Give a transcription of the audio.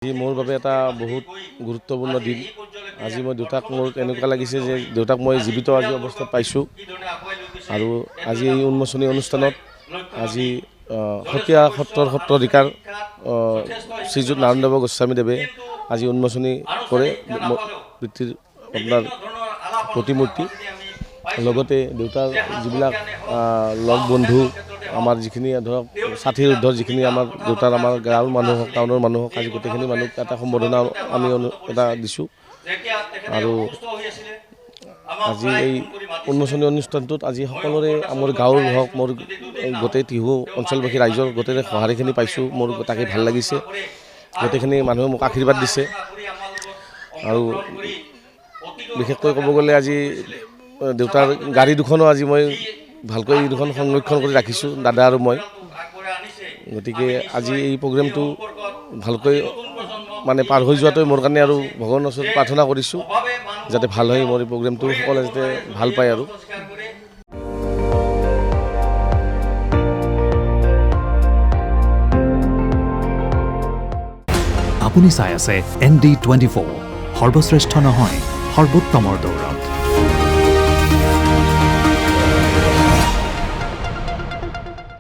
আজি মোৰ বাবে এটা বহুত গুৰুত্বপূৰ্ণ দিন। আজি মই দেউতাক মোৰ এনেকুৱা লাগিছে যে দেউতাক মই জীৱিত আজি অৱস্থাত পাইছোঁ আৰু আজি এই উন্মোচনী অনুষ্ঠানত আজি সত্ৰীয়া সত্ৰৰ সত্ৰাধিকাৰ শ্ৰীযুত নাৰায়ণদেৱ গোস্বামীদেৱে আজি উন্মোচনী কৰে পিতৃৰ আপোনাৰ প্ৰতিমূৰ্তি। লগতে দেউতাৰ যিবিলাক লগ বন্ধু আমাৰ যিখিনি ধৰক 60ৰ ঊৰ্ধৰ যিখিনি আমাৰ দেউতাৰ আমাৰ গাঁৱৰ মানুহ হওক টাউনৰ মানুহ হওক আজি গোটেইখিনি মানুহক এটা সম্বৰ্ধনা আমি এটা দিছোঁ। আৰু আজি এই উন্মোচনী অনুষ্ঠানটোত আজি সকলোৰে মোৰ গাঁৱৰ হওক মোৰ গোটেই টিহু অঞ্চলবাসী ৰাইজৰ গোটেই সঁহাৰিখিনি পাইছোঁ। মোৰ তাকে ভাল লাগিছে, গোটেইখিনি মানুহে মোক আশীৰ্বাদ দিছে। আৰু বিশেষকৈ ক'ব গ'লে আজি দেউতাৰ গাড়ী দুখনো আজি মই ভালকৈ এই দুখন সংৰক্ষণ কৰি ৰাখিছোঁ, দাদা আৰু মই। গতিকে আজি এই প্ৰগ্ৰেমটো ভালকৈ মানে পাৰ হৈ যোৱাটোৱে মোৰ কাৰণে আৰু ভগৱানৰ ওচৰত প্ৰাৰ্থনা কৰিছোঁ যাতে ভাল হয় মোৰ এই প্ৰগ্ৰেমটো, সকলোৱে যাতে ভাল পায়। আৰু আপুনি চাই আছে ND24, সৰ্বশ্ৰেষ্ঠ নহয় সৰ্বোত্তমৰ দৌৰ।